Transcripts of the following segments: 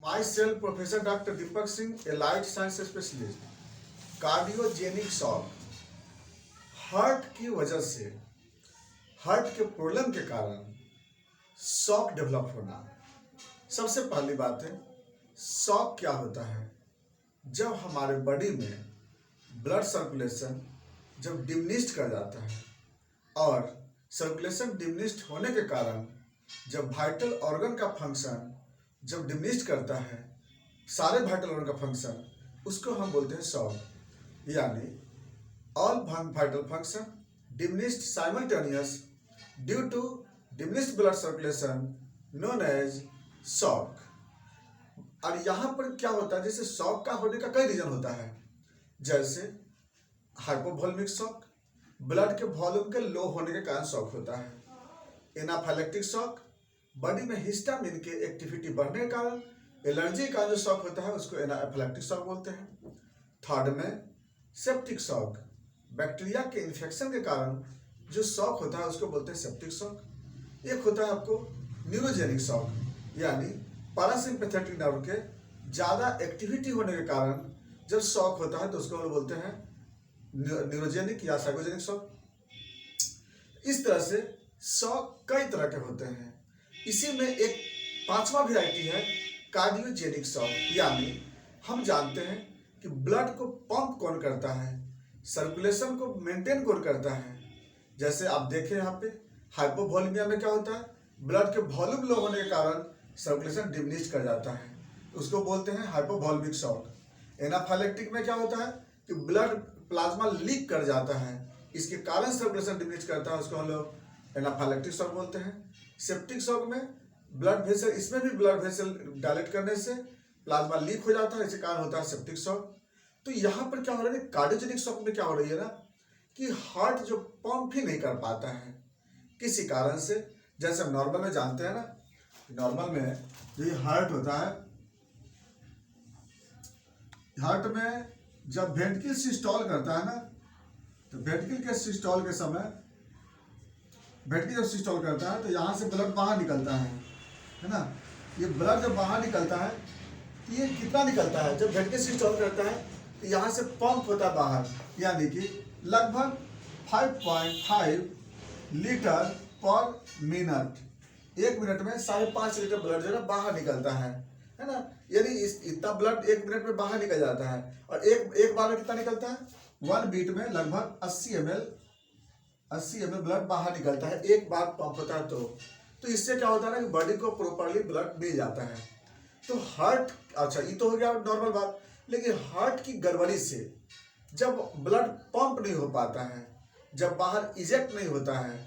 I self Professor Dr. Deepak Singh, a light science specialist. Cardiogenic shock heart की वजह से, heart के problem के कारण शॉक डेवलप होना। सबसे पहली बात है, शॉक क्या होता है? जब हमारे बॉडी में ब्लड सर्कुलेशन जब डिमिनिश्ड कर जाता है और सर्कुलेशन डिमिनिश्ड होने के कारण जब वाइटल ऑर्गन का फंक्शन जब डिमिनिश्ड करता है, सारे वाइटल ऑर्गन का फंक्शन, उसको हम बोलते हैं शॉक। यानी all vital function diminished simultaneous due to diminished blood circulation known as shock. और यहाँ पर क्या होता है, जैसे शॉक का होने का कई रीजन होता है, जैसे हाइपोवोलेमिक शॉक, ब्लड के वॉल्यूम के लो होने के कारण शॉक होता है। एनाफाइलेक्टिक शॉक, बॉडी में हिस्टामिन के एक्टिविटी बढ़ने के कारण एलर्जी का जो शॉक होता है उसको एनाफाइलेक्टिक शॉक बोलते हैं। थर्ड में सेप्टिक शॉक, बैक्टीरिया के इन्फेक्शन के कारण जो शॉक होता है उसको बोलते हैं सेप्टिक शॉक। एक होता है आपको न्यूरोजेनिक शॉक, यानी पैरासिम्पैथेटिक नर्व के ज़्यादा एक्टिविटी होने के कारण जब शॉक होता है तो उसको हम बोलते हैं न्यूरोजेनिक या साइकोजेनिक शॉक। इस तरह से शॉक कई तरह के होते हैं। इसी में एक पांचवा वैरायटी है कार्डियोजेनिक शॉक, यानी हम जानते हैं कि ब्लड को पंप कौन करता है, सर्कुलेशन को मेंटेन कौन करता है। जैसे आप देखें यहाँ पे हाइपोवोलेमिया में क्या होता है, ब्लड के वॉल्यूम लो होने के कारण सर्कुलेशन डिमिनिश कर जाता है, उसको बोलते हैं हाइपोवोलेमिक शॉक। एनाफाइलेक्टिक में क्या होता है कि ब्लड प्लाज्मा लीक कर जाता है, इसके कारण सर्कुलेशन डिमिनिश करता है, उसको हम लोग एनाफाइलेक्टिक शॉक बोलते हैं। सेप्टिक शॉक में ब्लड वेसल, इसमें भी ब्लड वेसल डायलेट करने से प्लाज्मा लीक हो जाता है, इसी कारण होता है सेप्टिक शॉक। तो यहाँ पर क्या हो रहा है, कार्डियोजेनिक शॉक में क्या हो रही है ना कि हार्ट जो पंप ही नहीं कर पाता है किसी कारण से। जैसे हम नॉर्मल में जानते हैं ना, नॉर्मल में जो ये हार्ट होता है, हार्ट में जब वेंट्रिकल सिस्टोल करता है ना, तो वेंट्रिकल के सिस्टोल के समय वेंट्रिकल जब सिस्टोल करता है तो यहाँ से ब्लड बाहर निकलता है ना। ये ब्लड जब बाहर निकलता है तो ये कितना निकलता है, जब वेंट्रिकल सिस्टोल करता है तो यहाँ से पंप होता है बाहर, यानी कि लगभग 5.5 लीटर पर मिनट। एक मिनट में 5.5 लीटर ब्लड जो है बाहर निकलता है ना। यानी इतना ब्लड एक मिनट में बाहर निकल जाता है। और एक बार में कितना निकलता है, 1 बीट में लगभग 80 ml ब्लड बाहर निकलता है, एक बार पंप होता है। तो इससे क्या होता है ना कि बॉडी को प्रॉपरली ब्लड मिल जाता है। तो हार्ट, अच्छा ये तो हो गया नॉर्मल बात, लेकिन हार्ट की गड़बड़ी से जब ब्लड पंप नहीं हो पाता है, जब बाहर इजेक्ट नहीं होता है,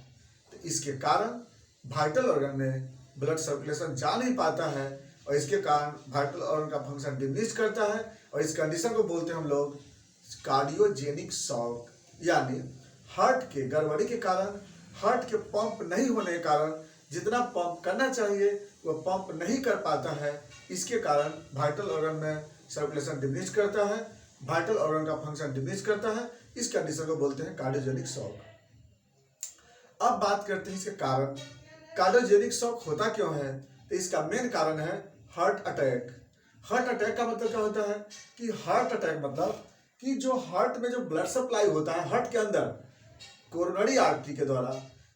तो इसके कारण वाइटल ऑर्गन में ब्लड सर्कुलेशन जा नहीं पाता है और इसके कारण वाइटल ऑर्गन का फंक्शन डिमिनिश करता है। और इस कंडीशन को बोलते हैं हम लोग कार्डियोजेनिक शॉक। यानी हार्ट के गड़बड़ी के कारण, हार्ट के पंप नहीं होने के कारण जितना पंप करना चाहिए वो पंप नहीं कर पाता है, इसके कारण वाइटल ऑर्गन में सर्कुलेशन डिमिनिश करता है, वाइटल ऑर्गन का फंक्शन डिमिनिश करता है। इस कंडीशन को बोलते हैं कार्डियोजेनिक शॉक। अब बात करते हैं इसके कारण, कार्डियोजेनिक शॉक होता क्यों है। तो इसका मेन कारण है हार्ट अटैक। हार्ट अटैक का मतलब क्या होता है कि हार्ट अटैक मतलब कि जो हार्ट में जो ब्लड सप्लाई होता है हार्ट के अंदर कोरोनरी आर्टरी के द्वारा,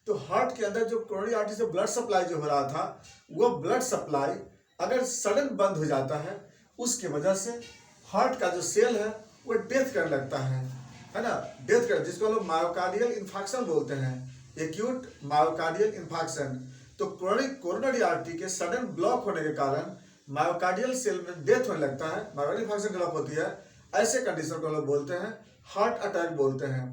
तो हार्ट के अंदर जो कोरोनरी आर्टरी से ब्लड सप्लाई जो हो रहा था, वो ब्लड सप्लाई अगर सडन बंद हो जाता है, उसके वजह से हार्ट का जो सेल है वो डेथ करने लगता है ना। डेथ कर, जिसको लोग मायोकार्डियल इन्फार्क्शन बोलते हैं, एक्यूट मायोकार्डियल इन्फार्क्शन। तो कोरोनरी आर्टरी के सडन ब्लॉक होने के कारण मायोकार्डियल सेल में डेथ होने लगता है, मायोकार्डियल इन्फार्क्शन डेवलप होती है। ऐसे कंडीशन को लोग बोलते हैं हार्ट अटैक बोलते हैं।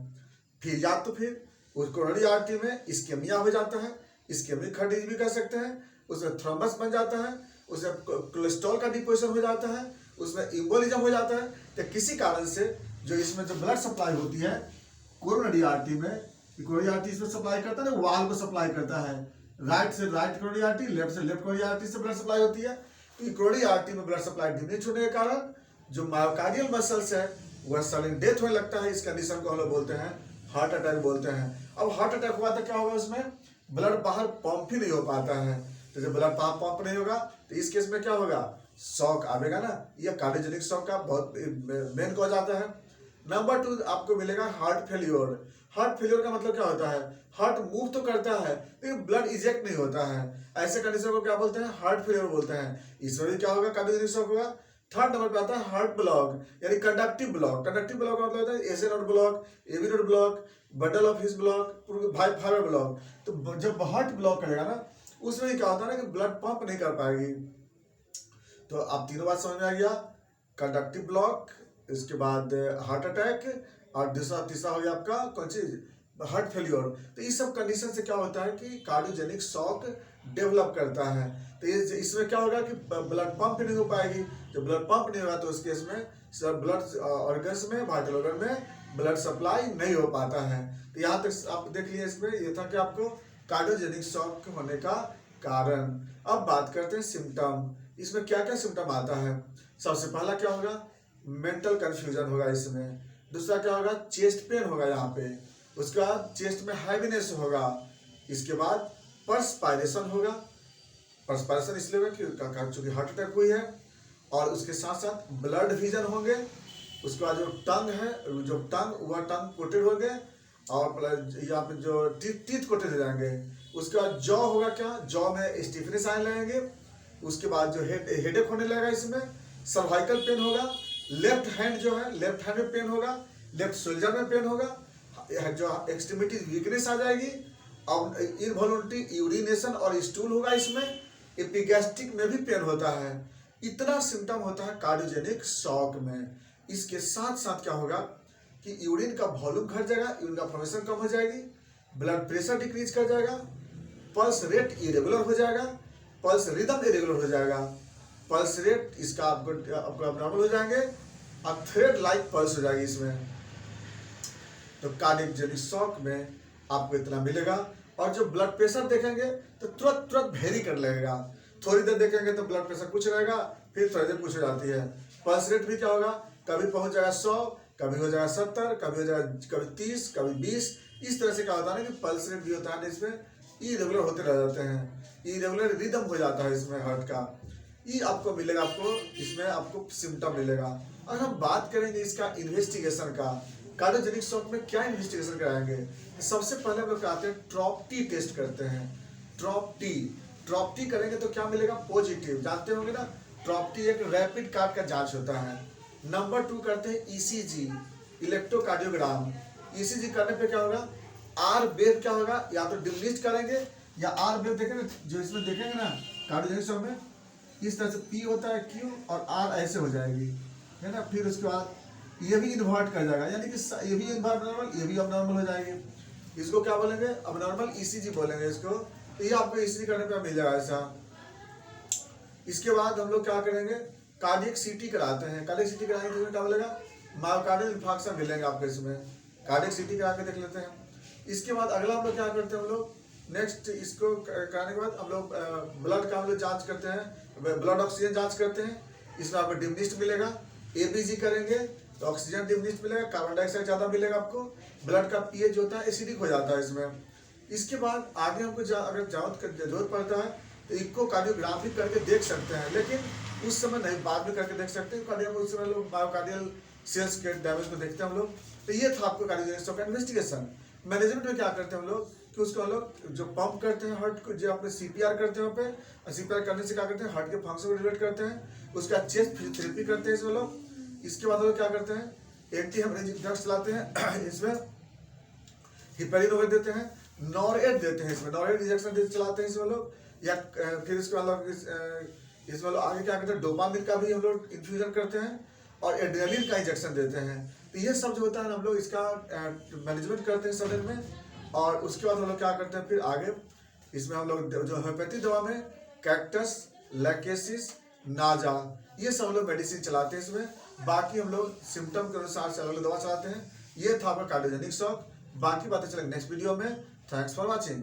फिर या तो फिर उस कोरोनरी आर्टरी में इस्केमिया हो जाता है, इस्केमिक हार्ट डिजीज भी कह सकते हैं, उसमें थ्रोम्बस बन जाता है, उसमें कोलेस्ट्रॉल का डिपोजिशन हो जाता है, उसमें इम्बोलिज्म हो जाता है। तो किसी कारण से जो इसमें जो ब्लड सप्लाई होती है कोरोनरी आर्टरी में, कोरोनरी आर्टरी इसमें सप्लाई करता है ना, वाल को सप्लाई करता है, राइट से राइट कोरोनरी आर्टरी, लेफ्ट से लेफ्ट कोरोनरी आर्टरी से ब्लड सप्लाई होती है। तो कोरोनरी आर्टरी में ब्लड सप्लाई डिमिनिश होने के कारण जो मायोकार्डियल मसल्स है वह सडन डेथ होने लगता है। इस कंडीशन को हम लोग बोलते हैं हार्ट अटैक बोलते हैं। अब हार्ट अटैक हुआ तो क्या होगा, उसमें ब्लड बाहर पंप ही नहीं हो पाता है। तो जब ब्लड पंप नहीं होगा तो इस केस में क्या होगा, शॉक आवेगा ना, ये कार्डियोजेनिक शॉक का बहुत मेन कॉज आता है। नंबर 2 आपको मिलेगा हार्ट फेल्योर। हार्ट फेल्योर का मतलब क्या होता है, हार्ट मूव तो करता है लेकिन ब्लड इजेक्ट नहीं होता है, ऐसे कंडीशन को क्या बोलते हैं, हार्ट फेल्योर बोलते हैं। इसमें भी क्या होगा, कार्डियोजेनिक शॉक होगा। थर्ड नंबर पे आता है हार्ट ब्लॉक यानी कंडक्टिव ब्लॉक। कंडक्टिव ब्लॉक का मतलब होता है AC node block, AB node block, bundle of His block, fibre block. तो जब हार्ट ब्लॉक करेगा ना, उसमें क्या होता है ना कि ब्लड पंप नहीं कर पाएगी। तो आप तीनों बात समझ में आ गया, कंडक्टिव ब्लॉक, इसके बाद हार्ट अटैक, और दूसरा तीसरा हो गया आपका कौन चीज, हार्ट फेल्योर। तो इस सब कंडीशन से क्या होता है कि कार्डियोजेनिक शॉक डेवलप करता है। तो इसमें क्या होगा कि ब्लड पंप नहीं हो पाएगी। जब ब्लड पंप नहीं होगा तो उस केस में सब ब्लड ऑर्गन्स में, वाइटल ऑर्गन में ब्लड सप्लाई नहीं हो पाता है। तो यहाँ तक आप देख लिए, इसमें ये था कि आपको कार्डियोजेनिक शॉक होने का कारण। अब बात करते हैं सिम्टम, इसमें क्या क्या सिम्टम आता है। सबसे पहला क्या होगा, मेंटल कंफ्यूजन होगा इसमें। दूसरा क्या होगा, चेस्ट पेन होगा यहाँ पे। उसके बाद चेस्ट में हैवीनेस होगा। इसके बाद पर्सपायरेशन होगा। पर्सपायरेशन इसलिए होगा कि चूंकि हार्ट अटैक हुई है। और उसके साथ साथ ब्लड विजन होंगे। उसके बाद जो टंग है, जो वह टंग कोटेड होंगे, और यहाँ पे जो टीथ कोटेड हो जाएंगे। उसके बाद जॉ होगा, क्या जॉ में स्टिफनेस आने लगेंगे। उसके बाद जो हेडेक होने लगेगा, इसमें सर्वाइकल पेन होगा। लेफ्ट हैंड जो है, लेफ्ट हैंड में पेन होगा, लेफ्ट शोल्डर में पेन होगा, जो एक्सट्रीमिटी वीकनेस आ जाएगी। और इनवॉल्युंटरी यूरिनेशन और स्टूल होगा इसमें। एपिगैस्ट्रिक में भी पेन होता है। इतना सिम्टम होता है कार्डियोजेनिक शॉक में। इसके साथ साथ क्या होगा कि यूरिन का वॉल्यूम घट जाएगा, यूरिन का फॉर्मेशन कम हो जाएगी, ब्लड प्रेशर डिक्रीज कर जाएगा, पल्स रेट इरेगुलर हो जाएगा, पल्स रिदम इरेगुलर हो जाएगा, पल्स रेट इसका आपको अबनॉर्मल हो जाएंगे, और थ्रेड लाइक पल्स हो जाएगी इसमें। तो कार्डियोजेनिक शॉक में आपको इतना मिलेगा। और जो ब्लड प्रेशर देखेंगे तो तुरंत वेरी कर लगेगा। थोड़ी देर देखेंगे तो ब्लड प्रेशर कुछ रहेगा, फिर थोड़ी देर कुछ हो जाती है। पल्स रेट भी क्या होगा, कभी पहुंच जाएगा 100, कभी हो जाएगा 70, कभी हो जाएगा कभी 30, कभी 20। इस तरह से क्या होता है ना कि पल्स रेट भी होता है, इसमें इरेगुलर होते रह जाते हैं, इरेगुलर रिदम हो जाता है इसमें हार्ट का। ये आपको मिलेगा, आपको इसमें आपको सिम्टम मिलेगा। और हम बात करेंगे इसका इन्वेस्टिगेशन का, कार्डियोजेनिक शॉक में क्या इन्वेस्टिगेशन कराएंगे। सबसे पहले हम लोग कराते हैं ट्रॉप-टी टेस्ट करते हैं। ट्रॉप-टी करेंगे तो क्या मिलेगा, पॉजिटिव। जानते होंगे ना, ट्रॉप-टी एक रैपिड कार्ड का जांच होता है। नंबर 2 करते हैं ईसीजी, इलेक्ट्रोकार्डियोग्राम। ईसीजी करने पे क्या होगा, आर वेव क्या होगा, या तो डिमिनिश करेंगे या आर वेव देखेंगे, जो इसमें देखेंगे ना कार्डियोजेनिक शॉक में, इस तरह से पी होता है क्यू और आर ऐसे हो जाएगी, है ना। फिर उसके बाद ये भी इन्वर्ट कर जाएगा, यानी कि ये भी अबनॉर्मल, ये भी अबनॉर्मल हो जाएगी। इसको क्या बोलेंगे, अबनॉर्मल ईसीजी बोलेंगे इसको। तो ये आपको ईसीजी करने पे मिल जाएगा ऐसा। इसके बाद हम लोग क्या करेंगे, कार्डियक सीटी कराते हैं। कार्डियक सीटी कराएंगे तो क्या बोलेगा, मायोकार्डियल इंफार्क्शन मिलेंगे आपको इसमें। कार्डियक सीटी करा के देख लेते हैं। इसके बाद अगला हम लोग क्या करते हैं, हम लोग नेक्स्ट इसको कराने के बाद हम लोग ब्लड का हम लोग जाँच करते हैं, ब्लड ऑक्सीजन जाँच करते हैं। इसमें आपको डिमिनिश्ड मिलेगा। एबीजी करेंगे तो ऑक्सीजन डिमिनिश्ड मिलेगा, कार्बन डाइऑक्साइड ज़्यादा मिलेगा आपको। ब्लड का पीएच जो होता है एसिडिक हो जाता है इसमें। इसके बाद आगे हमको अगर जांच की जरूरत पड़ता है तो इकोकार्डियोग्राफी करके देख सकते हैं, लेकिन उस समय नहीं, बाद में करके देख सकते हैं। कार्डियो उस समय लोग मायोकार्डियल सेल्स के डैमेज को देखते हैं हम लोग। तो ये था आपको कार्डियोजेनिक शॉक का इन्वेस्टिगेशन। मैनेजमेंट में क्या करते हैं हम लोग कि उसको हम लोग जो पंप करते हैं हार्ट को, जो अपने सीपीआर करते हैं वहाँ पे, सीपीआर करने से क्या करते हैं, हार्ट के फंक्शन को रिलेट करते हैं। उसका चेस्ट फिजियोथेरेपी करते हैं इसमें लोग। इसके बाद लोग क्या करते हैं, एंटी हेमरेजिक ड्रग्स चलाते हैं इसमें, हिपेरिन वगैरह देते हैं, नॉरएड देते हैं इसमें, नॉरएड इंजेक्शन चलाते हैं इसमें लोग। या फिर इसके बाद लोग इसमें लोग आगे क्या करते हैं, डोपामिन का भी हम लोग इन्फ्यूजन करते हैं, और एड्रेनलिन का इंजेक्शन देते हैं। तो ये सब जो होता है हम लोग इसका मैनेजमेंट करते हैं शरीर में। और उसके बाद हम लोग क्या करते हैं, फिर आगे इसमें हम लोग जो होम्योपैथी दवा में कैक्टस, लैकेसिस, नाजा, ये सब लोग मेडिसिन चलाते हैं इसमें। बाकी हम लोग सिम्टम के अनुसार से अलग अलग दवा चलाते हैं। ये था आपका कार्डियोजेनिक शॉक। बाकी बातें चलेंगे नेक्स्ट वीडियो में। Thanks for watching.